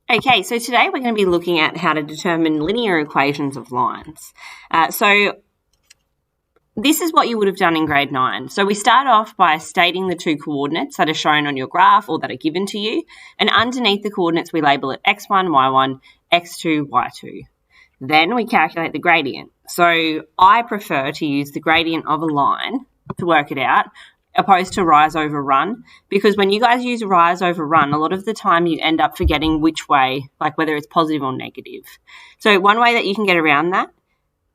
Okay, so today we're going to be looking at how to determine linear equations of lines. So this is what you would have done in grade 9. So we start off by stating the two coordinates that are shown on your graph or that are given to you, and underneath the coordinates we label it x1, y1, x2, y2. Then we calculate the gradient. So I prefer to use the gradient of a line to work it out, opposed to rise over run, because when you guys use rise over run, a lot of the time you end up forgetting which way, like whether it's positive or negative. So one way that you can get around that,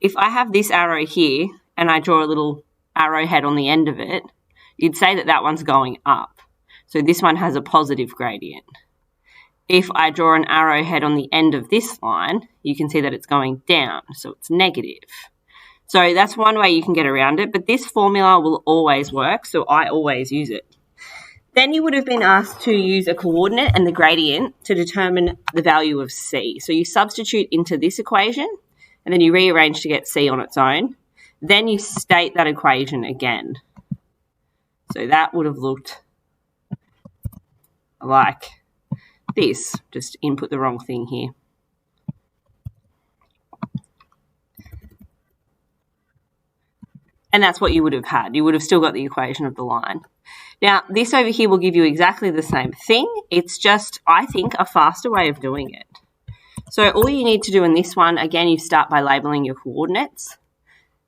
if I have this arrow here and I draw a little arrowhead on the end of it, you'd say that that one's going up. So this one has a positive gradient. If I draw an arrowhead on the end of this line, you can see that it's going down, so it's negative. So that's one way you can get around it, but this formula will always work, so I always use it. Then you would have been asked to use a coordinate and the gradient to determine the value of C. So you substitute into this equation, and then you rearrange to get C on its own. Then you state that equation again. So that would have looked like this. Just input the wrong thing here. And that's what you would have had. You would have still got the equation of the line. Now, this over here will give you exactly the same thing. It's just, I think, a faster way of doing it. So all you need to do in this one, again, you start by labeling your coordinates.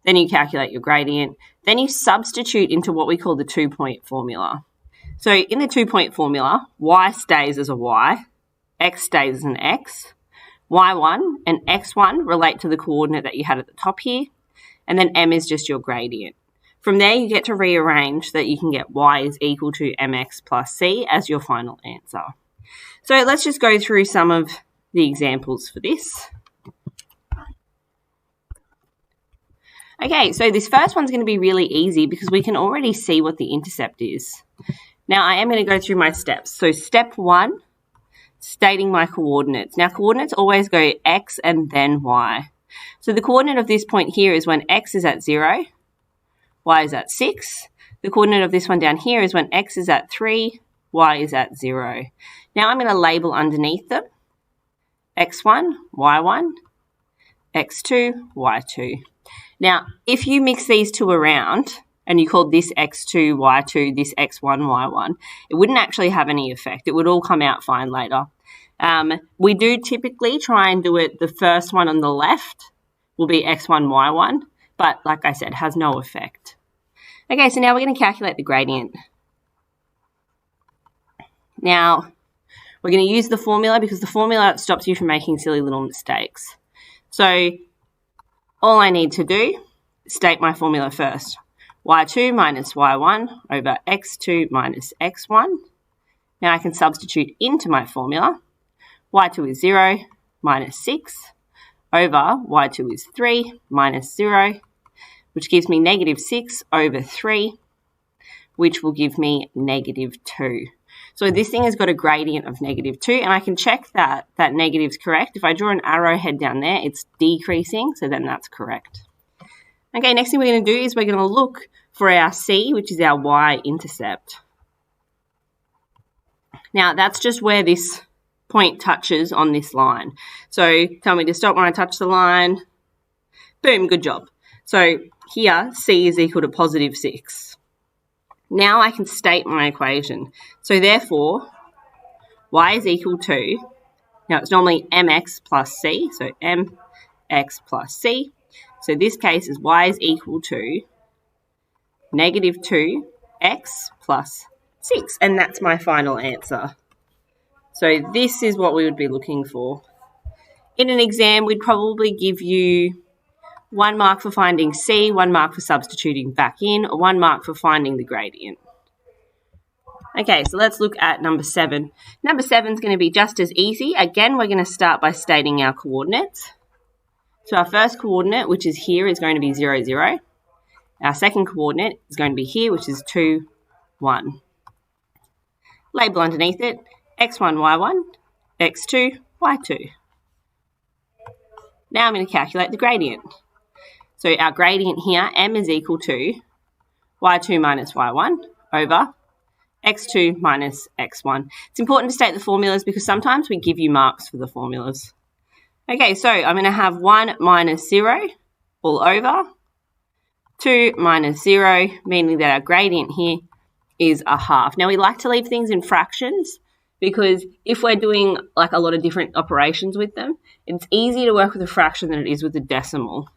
Then you calculate your gradient. Then you substitute into what we call the 2-point formula. So in the 2-point formula, y stays as a y, x stays as an x, y1 and x1 relate to the coordinate that you had at the top here, and then m is just your gradient. From there, you get to rearrange that you can get y is equal to mx plus c as your final answer. So let's just go through some of the examples for this. Okay, so this first one's going to be really easy because we can already see what the intercept is. Now, I am going to go through my steps. So step 1, stating my coordinates. Now, coordinates always go x and then y. So the coordinate of this point here is when x is at 0, y is at 6. The coordinate of this one down here is when x is at 3, y is at 0. Now I'm going to label underneath them x1, y1, x2, y2. Now, if you mix these two around and you called this x2, y2, this x1, y1, it wouldn't actually have any effect. It would all come out fine later. We do typically try and do it, the first one on the left will be x1, y1, but like I said, has no effect. Okay, so now we're going to calculate the gradient. Now, we're going to use the formula because the formula stops you from making silly little mistakes. So all I need to do is state my formula first. y2 minus y1 over x2 minus x1. Now I can substitute into my formula. y2 is 0 minus 6 over y2 is 3 minus 0, which gives me negative 6 over 3, which will give me negative 2. So this thing has got a gradient of negative 2, and I can check that negative's correct. If I draw an arrowhead down there, it's decreasing, so then that's correct. Okay, next thing we're going to do is we're going to look for our C, which is our y-intercept. Now, that's just where this point touches on this line. So tell me to stop when I touch the line. Boom, good job. So here, C is equal to positive 6. Now I can state my equation. So therefore, y is equal to, now it's normally mx plus c, so mx plus c. So this case is y is equal to negative 2x plus 6, and that's my final answer. So this is what we would be looking for. In an exam, we'd probably give you 1 mark for finding C, 1 mark for substituting back in, or 1 mark for finding the gradient. Okay, so let's look at number 7. Number 7 is going to be just as easy. Again, we're going to start by stating our coordinates. So our first coordinate, which is here, is going to be 0, 0. Our second coordinate is going to be here, which is 2, 1. Label underneath it, x1, y1, x2, y2. Now I'm going to calculate the gradient. So our gradient here, m is equal to y2 minus y1 over x2 minus x1. It's important to state the formulas because sometimes we give you marks for the formulas. Okay, so I'm going to have 1 minus 0 all over 2 minus 0, meaning that our gradient here is a half. Now, we like to leave things in fractions because if we're doing like a lot of different operations with them, it's easier to work with a fraction than it is with a decimal.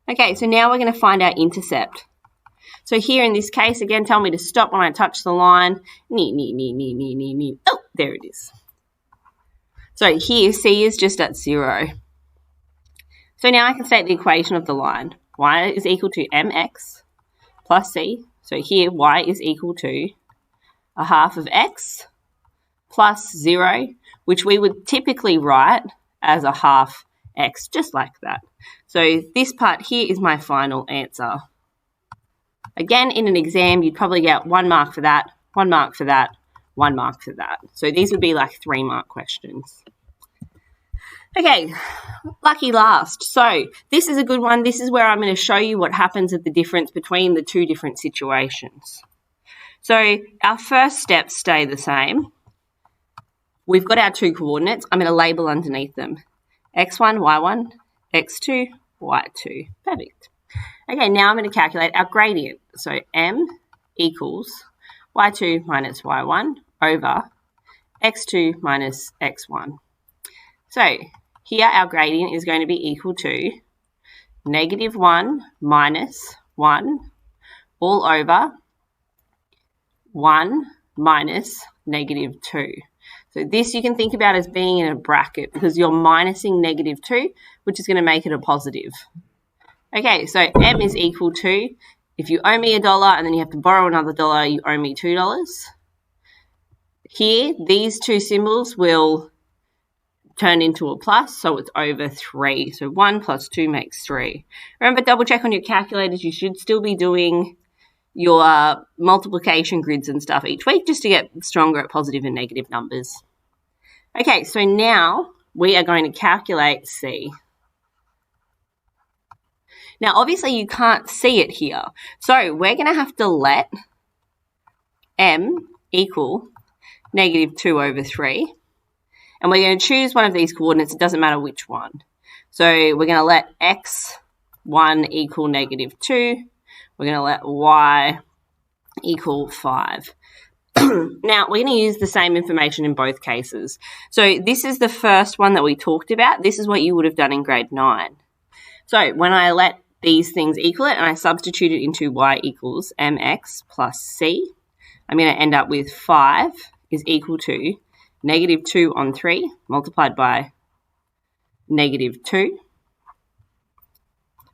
Okay, so now we're going to find our intercept. So here in this case, again, tell me to stop when I touch the line. Oh, there it is. So here, C is just at 0. So now I can state the equation of the line. Y is equal to mx plus c. So here, y is equal to a half of x plus 0, which we would typically write as a half x, just like that. So this part here is my final answer. Again, in an exam, you'd probably get 1 mark for that, 1 mark for that, 1 mark for that. So these would be like 3-mark questions. Okay, lucky last. So this is a good one. This is where I'm going to show you what happens at the difference between the two different situations. So our first steps stay the same. We've got our 2 coordinates. I'm going to label underneath them. x1, y1, x2, y2. Perfect. Okay, now I'm going to calculate our gradient. So m equals y2 minus y1 over x2 minus x1. So here our gradient is going to be equal to -1 minus 1 all over 1 minus -2. So this you can think about as being in a bracket because you're minusing -2, which is going to make it a positive. Okay, so m is equal to, if you owe me $1 and then you have to borrow another $1, you owe me $2. Here, these two symbols will turn into a plus, so it's over 3. So 1 plus 2 makes 3. Remember, double check on your calculators. You should still be doing your multiplication grids and stuff each week just to get stronger at positive and negative numbers. Okay, so now we are going to calculate C. Now, obviously, you can't see it here. So we're going to have to let m equal -2 over 3. And we're going to choose one of these coordinates. It doesn't matter which one. So we're going to let x1 equal -2. We're going to let y equal 5. Now, we're going to use the same information in both cases. So this is the first one that we talked about. This is what you would have done in grade 9. So when I let these things equal it and I substitute it into y equals mx plus c, I'm going to end up with 5 is equal to -2 on 3 multiplied by -2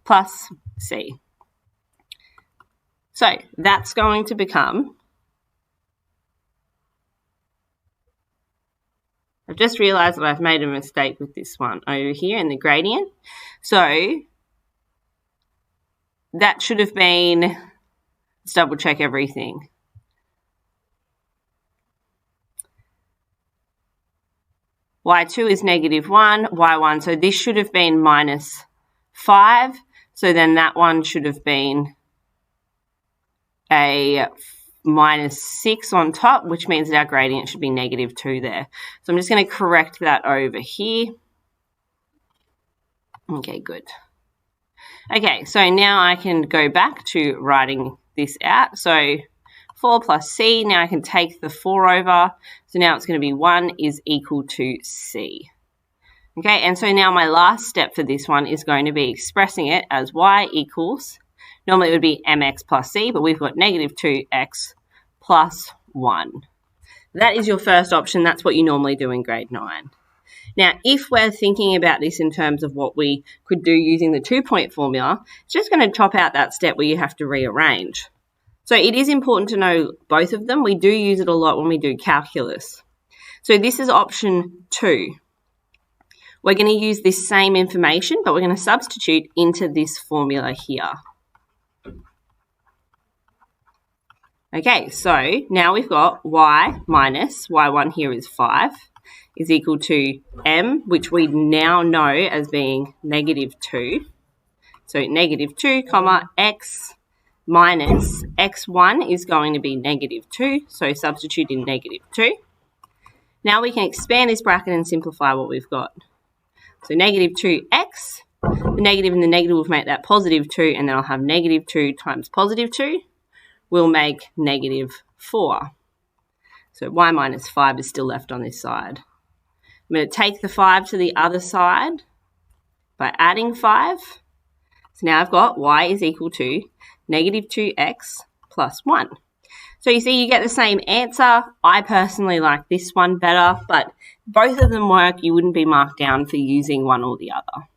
plus c. So that's going to become, I've just realised that I've made a mistake with this one over here in the gradient. So that should have been, let's double check everything. y2 is -1, y1, so this should have been -5. So then that one should have been a -6 on top, which means that our gradient should be -2 there. So I'm just going to correct that over here. Okay, good. Okay, so now I can go back to writing this out. So 4 plus c, now I can take the 4 over. So now it's going to be 1 is equal to c. Okay, and so now my last step for this one is going to be expressing it as y equals, normally it would be mx plus c, but we've got -2x plus 1. That is your first option. That's what you normally do in grade 9. Now, if we're thinking about this in terms of what we could do using the 2-point formula, it's just going to chop out that step where you have to rearrange. So it is important to know both of them. We do use it a lot when we do calculus. So this is option 2. We're going to use this same information, but we're going to substitute into this formula here. Okay, so now we've got y minus y1 here is 5 is equal to m, which we now know as being -2. So -2, comma, x minus x1 is going to be negative 2, so substitute in negative 2. Now we can expand this bracket and simplify what we've got. So negative 2x, the negative and the negative will make that positive 2, and then I'll have negative 2 times positive 2 will make negative 4. So y minus 5 is still left on this side. I'm going to take the 5 to the other side by adding 5. So now I've got y is equal to negative 2x plus 1. So you see you get the same answer. I personally like this one better, but both of them work. You wouldn't be marked down for using one or the other.